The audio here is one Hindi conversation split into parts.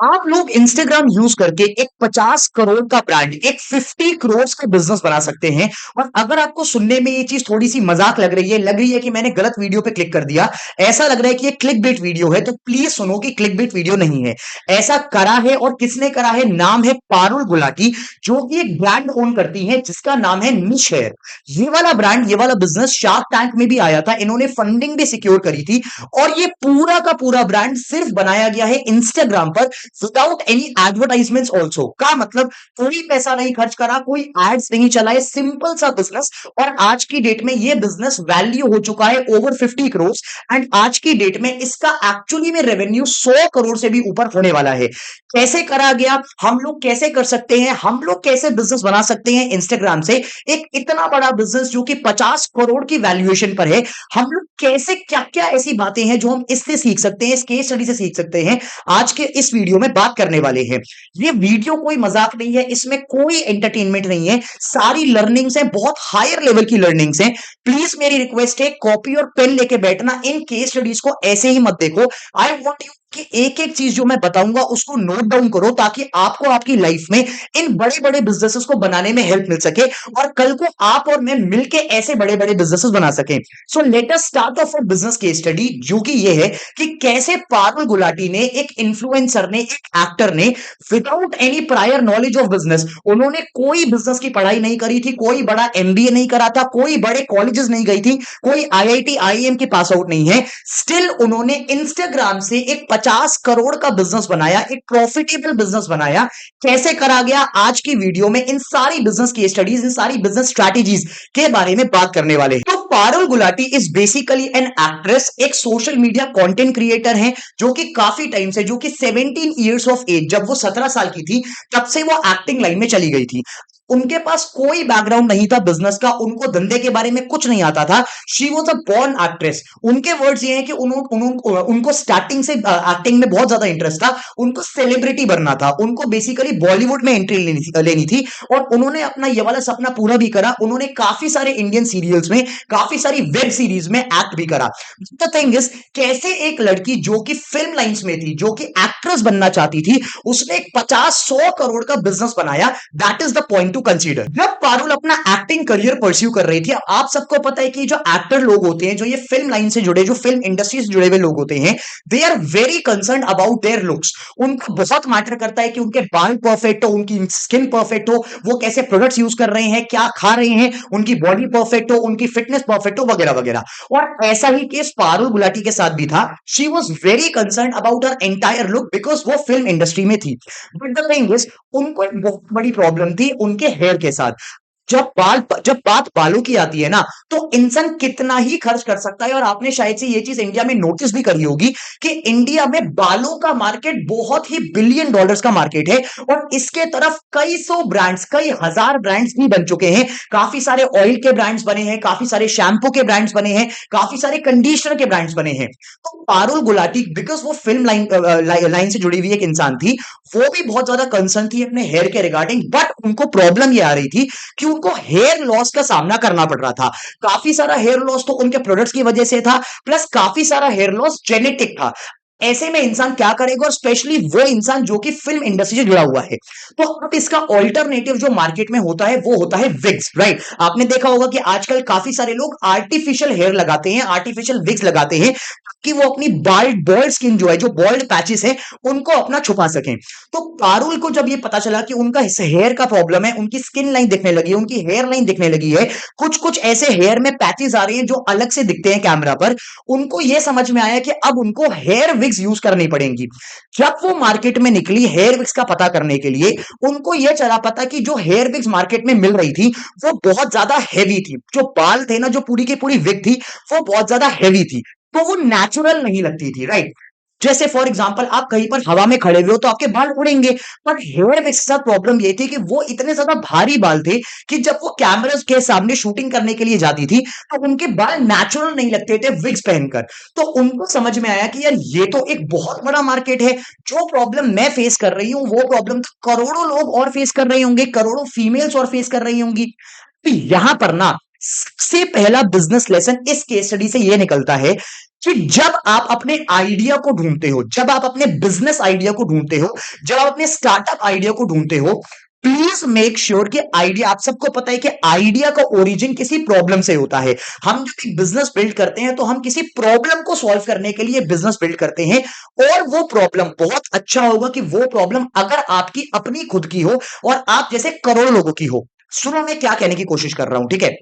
आप लोग इंस्टाग्राम यूज करके एक 50 करोड़ का ब्रांड, एक 50 करोड़ का बिजनेस बना सकते हैं। और अगर आपको सुनने में ये चीज थोड़ी सी मजाक लग रही है कि मैंने गलत वीडियो पे क्लिक कर दिया, ऐसा लग रहा है कि ये क्लिक बेट वीडियो है, तो प्लीज सुनो कि क्लिक बेट वीडियो नहीं है। ऐसा करा है और किसने करा है, नाम है पारुल गुलाटी, जो कि एक ब्रांड ओन करती है जिसका नाम है निश हेयर। ये वाला ब्रांड, ये वाला बिजनेस शार्क टैंक में भी आया था, इन्होंने फंडिंग भी सिक्योर करी थी। और ये पूरा का पूरा ब्रांड सिर्फ बनाया गया है इंस्टाग्राम पर, विदाउट एनी एडवर्टाइजमेंट्स ऑल्सो। का मतलब कोई पैसा नहीं खर्च करा, कोई एड्स नहीं चलाए, सिंपल सा बिजनेस। और आज की डेट में ये बिजनेस वैल्यू हो चुका है ओवर 50 करोड़। एंड आज की डेट में इसका एक्चुअली में रेवेन्यू 100 करोड़ से भी ऊपर होने वाला है। कैसे करा गया, हम लोग कैसे कर सकते हैं, हम लोग कैसे बिजनेस बना सकते हैं इंस्टाग्राम से एक इतना बड़ा बिजनेस जो कि 50 करोड़ की वैल्यूएशन पर है। हम लोग कैसे, क्या क्या ऐसी बातें हैं जो हम इससे सीख सकते हैं, इस केस स्टडी से सीख सकते हैं, आज के इस वीडियो में बात करने वाले हैं। ये वीडियो कोई मजाक नहीं है, इसमें कोई एंटरटेनमेंट नहीं है, सारी लर्निंग्स हैं, बहुत हायर लेवल की लर्निंग्स हैं। प्लीज मेरी रिक्वेस्ट है, कॉपी और पेन लेके बैठना, इन केस स्टडीज को ऐसे ही मत देखो। आई वांट यू कि एक एक चीज जो मैं बताऊंगा उसको नोट डाउन करो, ताकि आपको आपकी लाइफ में इन बड़े बड़े बिजनेसेस को बनाने में हेल्प मिल सके, और कल को आप और मैं मिलके ऐसे बड़े बड़े बिजनेसेस बना सकें। So let us start of a business case study, जो कि ये है कि कैसे पारुल गुलाटी ने, एक इन्फ्लुएंसर ने, एक एक्टर ने, without any prior knowledge of business, उन्होंने कोई बिजनेस की पढ़ाई नहीं करी थी, कोई बड़ा एमबीए नहीं करा था, कोई बड़े कॉलेजेस नहीं गई थी, कोई आईआईटी आईएम की पास आउट नहीं है, स्टिल उन्होंने इंस्टाग्राम से एक 50 करोड़ का बिजनेस बनाया, एक प्रॉफिटेबल बिजनेस बनाया। कैसे करा गया, आज की वीडियो में इन सारी बिजनेस की स्टडीज, इन सारी बिजनेस स्ट्रैटेजीज के बारे में बात करने वाले हैं। तो Parul Gulati is basically an actress, एक सोशल मीडिया कंटेंट क्रिएटर है, जो कि काफी टाइम से, जो कि 17 इयर्स ऑफ एज, जब वो 17 साल की थी तब से वो एक्टिंग लाइन में चली गई थी। उनके पास कोई बैकग्राउंड नहीं था बिजनेस का, उनको धंधे के बारे में कुछ नहीं आता था। She was a born actress. उनके वर्ड्स ये हैं कि उनको स्टार्टिंग से एक्टिंग में बहुत ज्यादा इंटरेस्ट था, उनको सेलिब्रिटी बनना था, उनको बेसिकली बॉलीवुड में एंट्री लेनी थी। और उन्होंने अपना ये वाला सपना पूरा भी करा। उन्होंने काफी सारे इंडियन सीरियल्स में, काफी सारी वेब सीरीज में एक्ट भी करा। द थिंग इज, कैसे एक लड़की जो कि फिल्म लाइंस में थी, जो कि एक्ट्रेस बनना चाहती थी, उसने एक 50-100 करोड़ का बिजनेस बनाया। That is the point two consider. जब पारुल अपना एक्टिंग करियर परस्यू कर रही थी, आप सबको पता है कि जो एक्टर लोग होते हैं, जो ये फिल्म लाइन से जुड़े, जो फिल्म इंडस्ट्री से जुड़े हुए लोग होते हैं, they are very concern about their looks. उनको बहुत मैटर करता है कि उनके बाल परफेक्ट हो, उनकी स्किन परफेक्ट हो, वो कैसे प्रोडक्ट्स यूज कर रहे हैं, क्या खा रहे हैं, उनकी बॉडी परफेक्ट हो, उनकी फिटनेस परफेक्ट हो, वगैरह वगैरह। और ऐसा ही केस पारुल गुलाटी के साथ भी था। She was very concern about her entire look, because वो फिल्म इंडस्ट्री में थी। बट द थिंग इज, उनको एक बहुत बड़ी प्रॉब्लम थी उनके हेयर के साथ। जब बात बालों की आती है ना, तो इंसान कितना ही खर्च कर सकता है। और आपने शायद से ये चीज इंडिया में नोटिस भी करी होगी कि इंडिया में बालों का मार्केट बहुत ही बिलियन डॉलर्स का मार्केट है। और इसके तरफ कई सौ ब्रांड्स, कई हजार ब्रांड्स भी बन चुके हैं। काफी सारे ऑयल के ब्रांड्स बने हैं, काफी सारे शैम्पू के ब्रांड्स बने हैं, काफी सारे कंडीशनर के ब्रांड्स बने हैं। तो पारुल गुलाटी, बिकॉज वो फिल्म लाइन से जुड़ी हुई एक इंसान थी, वो भी बहुत ज्यादा कंसर्न थी अपने हेयर के रिगार्डिंग। बट उनको प्रॉब्लम ये आ रही थी कि उनको हेयर लॉस का सामना करना पड़ रहा था। काफी सारा हेयर लॉस तो उनके प्रोडक्ट्स की वजह से था, प्लस काफी सारा हेयर लॉस जेनेटिक था। ऐसे में इंसान क्या करेगा, और स्पेशली वो इंसान जो कि फिल्म इंडस्ट्री से जुड़ा हुआ है। तो अब इसका ऑल्टरनेटिव जो मार्केट में होता है, वो होता है विग्स, राइट। आपने देखा होगा कि आजकल काफी सारे लोग आर्टिफिशियल हेयर लगाते हैं, आर्टिफिशियल विग्स लगाते हैं, कि वो अपनी बॉल्ड स्किन जो है, जो बॉल्ड पैचेस है, उनको अपना छुपा सकें। तो पारुल को जब ये पता चला कि उनका हेयर का प्रॉब्लम है, उनकी स्किन लाइन दिखने लगी है, उनकी हेयर लाइन दिखने लगी है, कुछ कुछ ऐसे हेयर में पैचेस आ रहे हैं जो अलग से दिखते हैं कैमरा पर, उनको ये समझ में आया कि अब उनको हेयर विग्स यूज करनी पड़ेंगी। जब वो मार्केट में निकली हेयर विग्स का पता करने के लिए, उनको यह चला पता कि जो हेयर विग्स मार्केट में मिल रही थी, वो बहुत ज्यादा हैवी थी। जो बाल थे ना, जो पूरी की पूरी विग थी, वो बहुत ज्यादा हैवी थी, तो वो नेचुरल नहीं लगती थी, राइट। जैसे फॉर एग्जांपल, आप कहीं पर हवा में खड़े हुए हो तो आपके बाल उड़ेंगे। पर हेयर विग्स के साथ प्रॉब्लम ये थी कि वो इतने ज्यादा भारी बाल थे कि जब वो कैमरास के सामने शूटिंग करने के लिए जाती थी, तो उनके बाल नेचुरल नहीं लगते थे विग्स पहनकर। तो उनको समझ में आया कि यार, ये तो एक बहुत बड़ा मार्केट है। जो प्रॉब्लम मैं फेस कर रही हूँ, वो प्रॉब्लम तो करोड़ों लोग और फेस कर रहे होंगे, करोड़ों फीमेल्स और फेस कर रही होंगी। तो यहां पर ना, सबसे पहला बिजनेस लेसन इस केस स्टडी से ये निकलता है कि जब आप अपने आइडिया को ढूंढते हो, जब आप अपने बिजनेस आइडिया को ढूंढते हो, जब आप अपने स्टार्टअप आइडिया को ढूंढते हो, प्लीज मेक श्योर कि आइडिया, आप सबको पता है कि आइडिया का ओरिजिन किसी प्रॉब्लम से होता है। हम जब एक बिजनेस बिल्ड करते हैं तो हम किसी प्रॉब्लम को सॉल्व करने के लिए बिजनेस बिल्ड करते हैं, और वो प्रॉब्लम बहुत अच्छा होगा कि वो प्रॉब्लम अगर आपकी अपनी खुद की हो और आप जैसे करोड़ों लोगों की हो। सुनो मैं क्या कहने की कोशिश कर रहा हूं, ठीक है।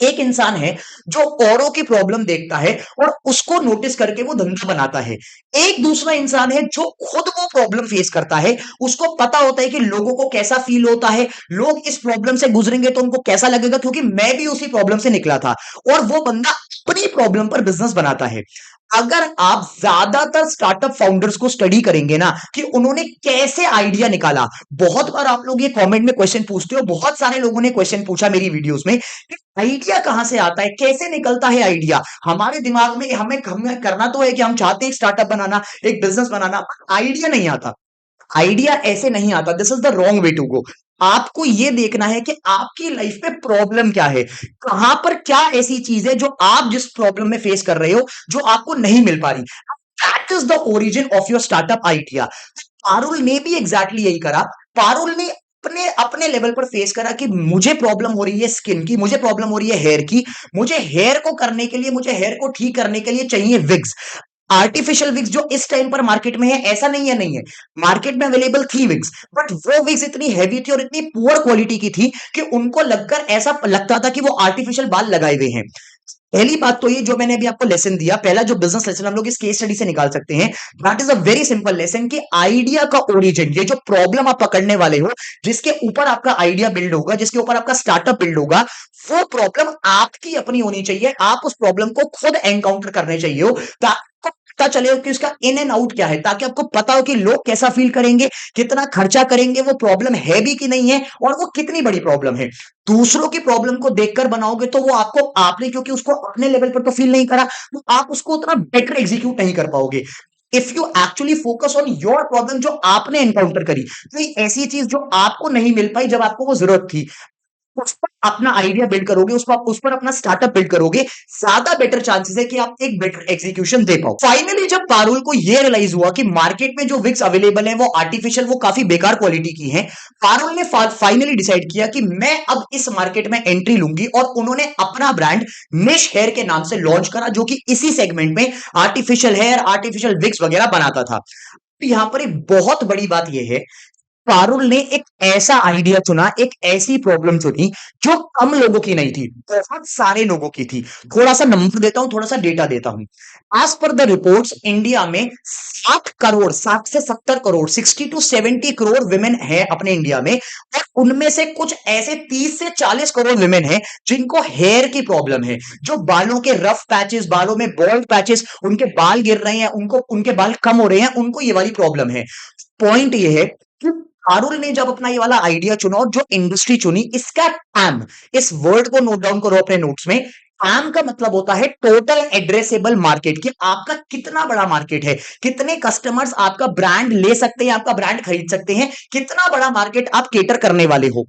एक इंसान है जो औरों की प्रॉब्लम देखता है और उसको नोटिस करके वो धंधा बनाता है। एक दूसरा इंसान है जो खुद वो प्रॉब्लम फेस करता है, उसको पता होता है कि लोगों को कैसा फील होता है, लोग इस प्रॉब्लम से गुजरेंगे तो उनको कैसा लगेगा, क्योंकि मैं भी उसी प्रॉब्लम से निकला था, और वो बंदा अपनी प्रॉब्लम पर बिजनेस बनाता है। अगर आप ज्यादातर स्टार्टअप फाउंडर्स को स्टडी करेंगे ना कि उन्होंने कैसे आइडिया निकाला, बहुत बार आप लोग ये कमेंट में क्वेश्चन पूछते हो, बहुत सारे लोगों ने क्वेश्चन पूछा मेरी वीडियोस में, आइडिया कहां से आता है, कैसे निकलता है आइडिया हमारे दिमाग में। हमें करना तो है कि हम चाहते हैं स्टार्टअप बनाना, एक बिजनेस बनाना, आइडिया नहीं आता। आइडिया ऐसे नहीं आता, this is the wrong way to go. आपको ये देखना है कि आपकी लाइफ में प्रॉब्लम क्या है, कहां पर क्या ऐसी चीज है जो आप जिस प्रॉब्लम में फेस कर रहे हो, जो आपको नहीं मिल पा रही। That is the origin of your startup idea. Parul ने भी एग्जैक्टली यही करा। पारुल ने अपने अपने लेवल पर फेस करा कि मुझे प्रॉब्लम हो रही है स्किन की, मुझे प्रॉब्लम हो रही है हेयर की, मुझे हेयर को करने के लिए, मुझे हेयर को ठीक करने के लिए चाहिए विग्स। आर्टिफिशियल विग्स जो इस टाइम पर मार्केट में है, ऐसा नहीं है नहीं है, मार्केट में अवेलेबल थी विग्स, बट वो विग्स इतनी हैवी थी और इतनी पुअर क्वालिटी की थी कि उनको लगकर ऐसा लगता था कि वो आर्टिफिशियल बाल लगाए हुए हैं। पहली बात तो ये जो मैंने अभी आपको लेसन दिया, पहला जो बिजनेस लेसन हम लोग इस केस स्टडी से निकाल सकते हैं, that is a very simple lesson कि आइडिया का ओरिजिन, ये जो प्रॉब्लम आप पकड़ने वाले हो, जिसके ऊपर आपका आइडिया बिल्ड होगा, जिसके ऊपर आपका स्टार्टअप बिल्ड होगा, वो प्रॉब्लम आपकी अपनी होनी चाहिए। आप उस प्रॉब्लम को खुद एनकाउंटर करने चाहिए हो, ताकि पता चले हो कि उसका इन एंड आउट क्या है, ताकि आपको पता हो कि लोग कैसा फील करेंगे, कितना खर्चा करेंगे, वो प्रॉब्लम है भी कि नहीं है, और वो कितनी बड़ी प्रॉब्लम है। दूसरों की प्रॉब्लम को देखकर बनाओगे तो वो आपको, आपने क्योंकि उसको अपने लेवल पर तो फील नहीं करा, तो आप उसको उतना बेटर एग्जीक्यूट नहीं कर पाओगे। If you actually focus on your problem जो आपने एनकाउंटर करी, कोई ऐसी चीज जो आपको नहीं मिल पाई जब आपको वो जरूरत थी, उस पर अपना आइडिया बिल्ड करोगे, उस पर अपना स्टार्टअप बिल्ड करोगे, ज्यादा बेटर चांसेस है कि आप एक बेटर एग्जीक्यूशन दे पाओ। फाइनली जब पारुल को ये रियलाइज हुआ कि मार्केट में जो विग्स अवेलेबल है वो आर्टिफिशियल, वो काफी बेकार क्वालिटी की हैं, पारुल ने फाइनली डिसाइड किया कि मैं अब इस मार्केट में एंट्री लूंगी, और उन्होंने अपना ब्रांड निश हेयर के नाम से लॉन्च करा, जो कि इसी सेगमेंट में आर्टिफिशियल हेयर, आर्टिफिशियल विग्स वगैरह बनाता था। यहां पर एक बहुत बड़ी बात यह है, पारुल ने एक ऐसा आइडिया चुना, एक ऐसी प्रॉब्लम चुनी जो कम लोगों की नहीं थी, बहुत सारे लोगों की थी। थोड़ा सा नंबर देता हूं, थोड़ा सा डेटा देता हूं। As per the reports, India में 60 करोड़, 60 से 70 करोड़, 60 to 70 करोड़ विमेन है अपने इंडिया में, और उनमें से कुछ ऐसे 30 से 40 करोड़ विमेन है जिनको हेयर की प्रॉब्लम है, जो बालों के रफ पैचेस, बालों में बॉल्ड पैचेस, उनके बाल गिर रहे हैं, उनको उनके बाल कम हो रहे हैं, उनको ये वाली प्रॉब्लम है। पॉइंट ये है कि पारुल ने जब अपना ये वाला आइडिया चुना और जो इंडस्ट्री चुनी, इसका टैम, इस वर्ड को नोट डाउन करो अपने नोट्स में। टैम का मतलब होता है टोटल एड्रेसेबल मार्केट, कि आपका कितना बड़ा मार्केट है, कितने कस्टमर्स आपका ब्रांड ले सकते हैं, आपका ब्रांड खरीद सकते हैं, कितना बड़ा मार्केट आप केटर करने वाले हो।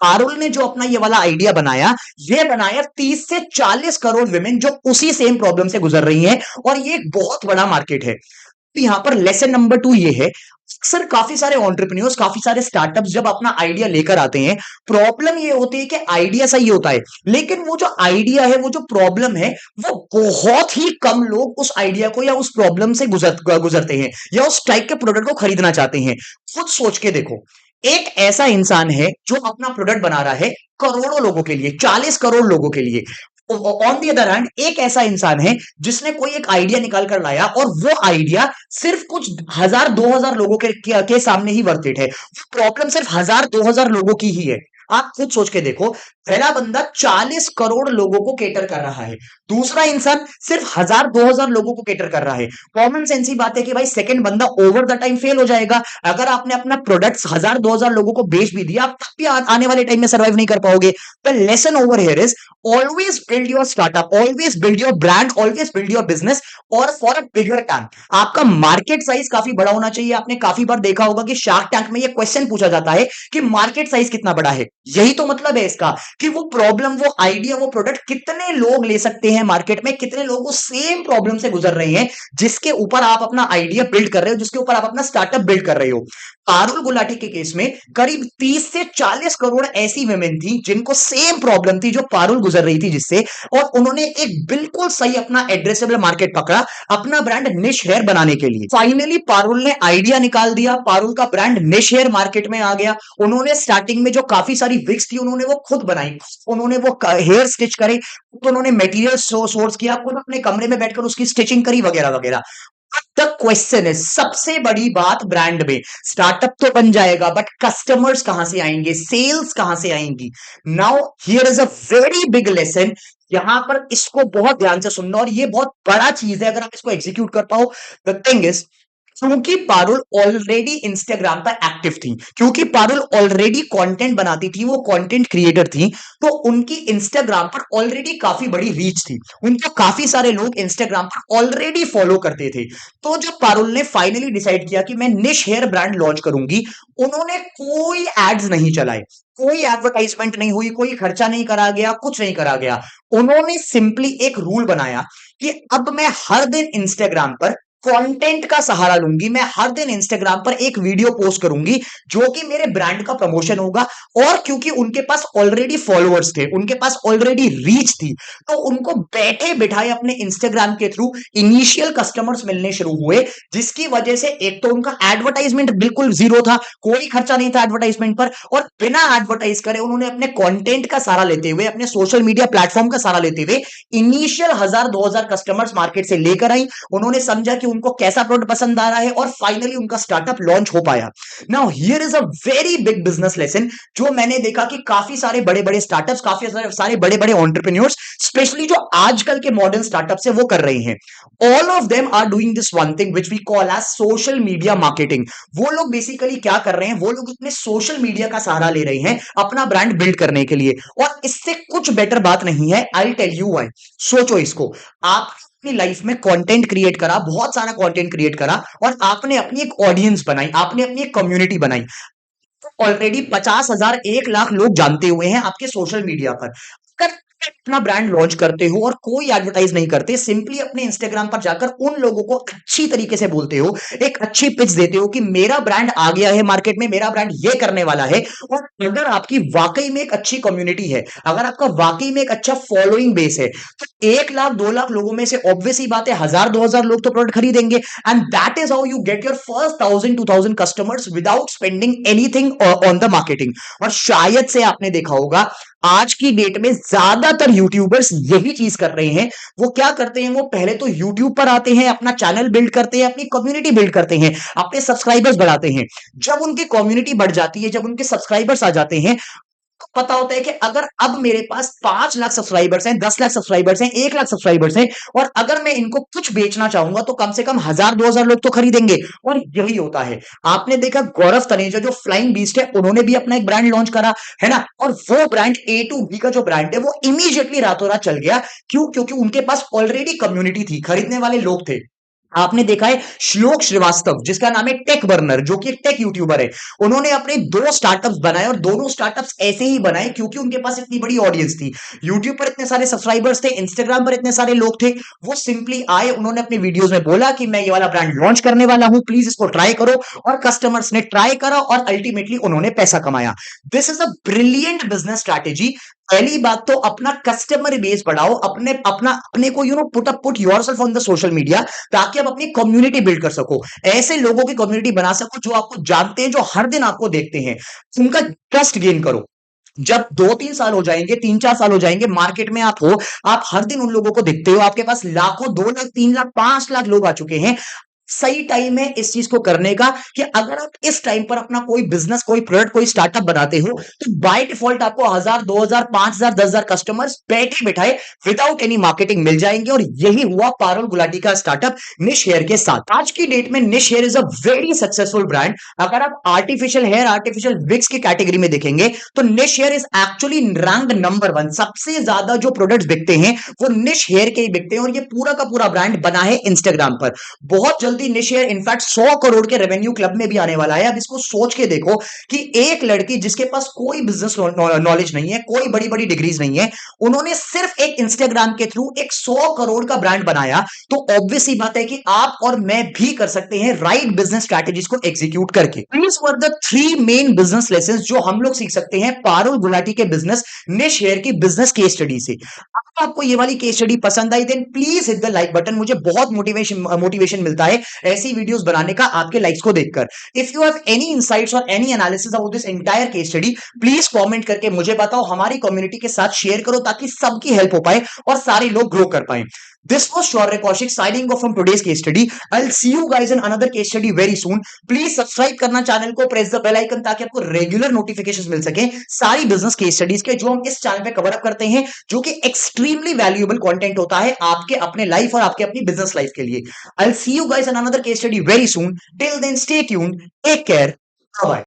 पारुल ने जो अपना ये वाला आइडिया बनाया, ये बनाया 30 से 40 करोड़ विमेन जो उसी सेम प्रॉब्लम से गुजर रही हैं, और ये एक बहुत बड़ा मार्केट है। तो यहां पर लेसन नंबर 2 ये है, अक्सर काफी सारे एंटरप्रेन्योर्स, काफी सारे स्टार्टअप्स जब अपना आइडिया लेकर आते हैं, प्रॉब्लम ये होती है कि आइडिया सही होता है, लेकिन वो जो आइडिया है, वो जो प्रॉब्लम है, वो बहुत ही कम लोग उस आइडिया को या उस प्रॉब्लम से गुजरते हैं, या उस टाइप के प्रोडक्ट को खरीदना चाहते हैं। खुद सोच के देखो, एक ऐसा इंसान है जो अपना प्रोडक्ट बना रहा है करोड़ों लोगों के लिए, 40 करोड़ लोगों के लिए। ऑन दी अदर हैंड, एक ऐसा इंसान है जिसने कोई एक आइडिया निकाल कर लाया, और वो आइडिया सिर्फ कुछ 1000-2000 लोगों के सामने ही वर्थ इट है। वो प्रॉब्लम सिर्फ 1000-2000 लोगों की ही है। आप खुद सोच के देखो, पहला बंदा 40 करोड़ लोगों को केटर कर रहा है, दूसरा इंसान सिर्फ 1000-2000 लोगों को केटर कर रहा है। कॉमन सेंस ही बात है कि भाई सेकंड बंदा ओवर द टाइम फेल हो जाएगा। अगर आपने अपना प्रोडक्ट्स 1000-2000 लोगों को बेच भी दिया, आप तब भी आने वाले टाइम में सर्वाइव नहीं कर पाओगे। The lesson over here is, always build your startup, always build your brand, always build your business, और फॉर अ बिगर टैंक। आपका मार्केट साइज काफी बड़ा होना चाहिए। आपने काफी बार देखा होगा कि शार्क टैंक में ये क्वेश्चन पूछा जाता है कि मार्केट साइज कितना बड़ा है। यही तो मतलब है इसका, कि वो प्रॉब्लम, वो आइडिया, वो प्रोडक्ट कितने लोग ले सकते हैं मार्केट में, कितने लोग वो सेम प्रॉब्लम से गुजर रहे हैं जिसके ऊपर आप अपना आइडिया बिल्ड कर रहे हो, जिसके ऊपर आप अपना स्टार्टअप बिल्ड कर रहे हो। पारुल गुलाटी के केस में करीब 30 से 40 करोड़ ऐसी वुमेन थी जिनको सेम प्रॉब्लम थी जो पारुल गुजर रही थी जिससे, और उन्होंने एक बिल्कुल सही अपना एड्रेसेबल मार्केट पकड़ा अपना ब्रांड निश हेयर बनाने के लिए। फाइनली पारुल ने आइडिया निकाल दिया, पारुल का ब्रांड निश हेयर मार्केट में आ गया। उन्होंने स्टार्टिंग में जो काफी सारी विग्स थी उन्होंने वो खुद बनाई, उन्होंने वो हेयर स्टिच करे, तो उन्होंने मटेरियल सोर्स किया, खुद अपने कमरे में बैठकर उसकी स्टिचिंग करी वगैरह वगैरह। द क्वेश्चन है, सबसे बड़ी बात ब्रांड में, स्टार्टअप तो बन जाएगा बट कस्टमर्स कहां से आएंगे, सेल्स कहां से आएंगी। Now here is a very big lesson, यहां पर इसको बहुत ध्यान से सुनना, और ये बहुत बड़ा चीज है अगर आप इसको एग्जीक्यूट कर पाओ। द थिंग इज, क्योंकि पारुल ऑलरेडी इंस्टाग्राम पर एक्टिव थी, क्योंकि पारुल ऑलरेडी कंटेंट बनाती थी, वो कंटेंट क्रिएटर थी, तो उनकी इंस्टाग्राम पर ऑलरेडी काफी बड़ी रीच थी, उनको काफी सारे लोग इंस्टाग्राम पर ऑलरेडी फॉलो करते थे। तो जब पारुल ने फाइनली डिसाइड किया कि मैं निश हेयर ब्रांड लॉन्च करूंगी, उन्होंने कोई एड्स नहीं चलाए, कोई एडवर्टाइजमेंट नहीं हुई, कोई खर्चा नहीं करा गया, कुछ नहीं करा गया। उन्होंने सिंपली एक रूल बनाया कि अब मैं हर दिन इंस्टाग्राम पर कंटेंट का सहारा लूंगी, मैं हर दिन इंस्टाग्राम पर एक वीडियो पोस्ट करूंगी जो कि मेरे ब्रांड का प्रमोशन होगा। और क्योंकि उनके पास ऑलरेडी फॉलोअर्स थे, उनके पास ऑलरेडी रीच थी, तो उनको बैठे बिठाए अपने इंस्टाग्राम के थ्रू इनिशियल कस्टमर्स मिलने शुरू हुए, जिसकी वजह से एक तो उनका एडवर्टाइजमेंट बिल्कुल जीरो था, कोई खर्चा नहीं था एडवर्टाइजमेंट पर, और बिना एडवर्टाइज करे उन्होंने अपने कंटेंट का सहारा लेते हुए, अपने सोशल मीडिया प्लेटफॉर्म का सहारा लेते हुए इनिशियल 1000-2000 कस्टमर्स मार्केट से लेकर आई। उन्होंने समझा कि उनको कैसा प्रोडक्ट पसंद आ रहा है, और फाइनली उनका स्टार्टअप लॉन्च हो पाया। Now here is a very big business lesson जो मैंने देखा कि काफी सारे बड़े बड़े स्टार्टअप्स, काफी सारे बड़े बड़े एंटरप्रेन्योर्स, स्पेशली जो आजकल के मॉडर्न स्टार्टअप्स है वो कर रहे हैं। All of them are doing this one thing which we call as social media marketing. वो लोग बेसिकली क्या कर रहे हैं, वो लोग अपने सोशल मीडिया का सहारा ले रहे हैं अपना ब्रांड बिल्ड करने के लिए, और इससे कुछ बेटर बात नहीं है। I tell you why. सोचो इसको, आप अपनी लाइफ में कंटेंट क्रिएट करा, बहुत सारा कंटेंट क्रिएट करा, और आपने अपनी एक ऑडियंस बनाई, आपने अपनी एक कम्युनिटी बनाई, ऑलरेडी 50,000 1 लाख लोग जानते हुए हैं आपके सोशल मीडिया पर। अगर अपना ब्रांड लॉन्च करते हो और कोई एडवर्टाइज नहीं करते, सिंपली अपने इंस्टाग्राम पर जाकर उन लोगों को अच्छी तरीके से बोलते हो, एक अच्छी पिच देते हो कि मेरा ब्रांड आ गया है मार्केट में, मेरा ब्रांड ये करने वाला है, और अगर आपकी वाकई में एक अच्छी कम्युनिटी है, अगर आपका वाकई में एक अच्छा फॉलोइंग बेस है, तो 1 लाख 2 लाख लोगों में से ऑब्वियस ही बात है 1000-2000 लोग तो प्रोडक्ट खरीदेंगे, and that is how you get your first 1000-2000 customers without spending anything on the marketing. और शायद से आपने देखा होगा आज की डेट में ज्यादातर यूट्यूबर्स यही चीज कर रहे हैं। वो क्या करते हैं, वो पहले तो यूट्यूब पर आते हैं, अपना चैनल बिल्ड करते हैं, अपनी कम्युनिटी बिल्ड करते हैं, अपने सब्सक्राइबर्स बढ़ाते हैं। जब उनकी कम्युनिटी बढ़ जाती है, जब उनके सब्सक्राइबर्स आ जाते हैं, तो पता होता है कि अगर अब मेरे पास 5 लाख सब्सक्राइबर्स हैं, 10 लाख सब्सक्राइबर्स हैं, 1 लाख सब्सक्राइबर्स हैं, और अगर मैं इनको कुछ बेचना चाहूंगा तो कम से कम 1000-2000 लोग तो खरीदेंगे। और यही होता है। आपने देखा गौरव तनेजा जो फ्लाइंग बीस्ट है, उन्होंने भी अपना एक ब्रांड लॉन्च करा है ना, और वो ब्रांड A2B का जो ब्रांड है वो इमीडिएटली रातों रात चल गया। क्यों? क्योंकि उनके पास ऑलरेडी कम्युनिटी थी, खरीदने वाले लोग थे। आपने देखा है श्लोक श्रीवास्तव जिसका नाम है टेक बर्नर, जो कि एक टेक यूट्यूबर है, उन्होंने अपने 2 स्टार्टअप्स बनाए, और दोनों स्टार्टअप्स ऐसे ही बनाए क्योंकि उनके पास इतनी बड़ी ऑडियंस थी, यूट्यूब पर इतने सारे सब्सक्राइबर्स थे, इंस्टाग्राम पर इतने सारे लोग थे। वो सिंपली आए, उन्होंने अपने वीडियोस में बोला कि मैं ये वाला ब्रांड लॉन्च करने वाला हूं, प्लीज इसको ट्राई करो, और कस्टमर्स ने ट्राई करा और अल्टीमेटली उन्होंने पैसा कमाया। This is a brilliant business strategy. पहली बात तो अपना कस्टमर बेस बढ़ाओ, अपने को put yourself on the social media, ताकि आप अपनी कम्युनिटी बिल्ड कर सको, ऐसे लोगों की कम्युनिटी बना सको जो आपको जानते हैं, जो हर दिन आपको देखते हैं, उनका ट्रस्ट गेन करो। जब 2-3 साल हो जाएंगे, 3-4 साल हो जाएंगे, मार्केट में आप हो, आप हर दिन उन लोगों को देखते हो, आपके पास लाखों, 2 लाख, 3 लाख, 5 लाख लोग आ चुके हैं। सही टाइम है इस चीज को करने का, कि अगर आप इस टाइम पर अपना कोई बिजनेस, कोई प्रोडक्ट, कोई स्टार्टअप बनाते हो, तो बाय डिफॉल्ट आपको 1000-2000 5000 10,000 कस्टमर्स बैठे बिठाए विदाउट एनी मार्केटिंग मिल जाएंगे। और यही हुआ पारुल गुलाटी का स्टार्टअप निश हेयर के साथ। आज की डेट में निश here is a very successful brand. अगर आप आर्टिफिशियल हेयर, आर्टिफिशियल विग्स की कैटेगरी में देखेंगे तो निश here is actually ranked number 1। सबसे ज्यादा जो प्रोडक्ट्स बिकते हैं वो निश हेयर के ही बिकते हैं, और ये पूरा का पूरा ब्रांड बना है इंस्टाग्राम पर। बहुत जल्दी जल्दी निश एयर इनफैक्ट 100 करोड़ के रेवेन्यू क्लब में भी आने वाला है। अब इसको सोच के देखो कि एक लड़की जिसके पास कोई बिजनेस नॉलेज नहीं है, कोई बड़ी बड़ी डिग्रीज नहीं है, उन्होंने सिर्फ एक इंस्टाग्राम के थ्रू एक 100 करोड़ का ब्रांड बनाया। तो ऑब्वियस सी बात है कि आप और मैं भी कर सकते हैं राइट बिजनेस स्ट्रैटेजीज को एग्जीक्यूट करके। These were the 3 main business lesson जो हम लोग सीख सकते हैं पारुल गुलाटी के बिजनेस निश हेयर की बिजनेस केस स्टडी से। अगर आपको ये वाली केस स्टडी पसंद आई then please hit the like button. मुझे बहुत मोटिवेशन मिलता है ऐसी वीडियोस बनाने का आपके लाइक्स को देखकर। If you have any insights और any analysis about this entire case study, please comment करके मुझे बताओ, हमारी कम्युनिटी के साथ शेयर करो ताकि सबकी हेल्प हो पाए और सारे लोग ग्रो कर पाए। This was Shaurya Kaushik signing off from today's case study. I'll see you guys in another case study very soon. Please subscribe करना चैनल को, प्रेस द बेल आइकन ताकि आपको रेगुलर नोटिफिकेशंस मिल सके सारी बिजनेस केस स्टडीज के जो हम इस चैनल पे कवर अप करते हैं, जो कि एक्सट्रीमली वैल्यूएबल कंटेंट होता है आपके अपने लाइफ और आपके अपनी बिजनेस लाइफ के लिए। I'll see you guys in another case study very soon. Till then, stay tuned. Take care. Bye bye.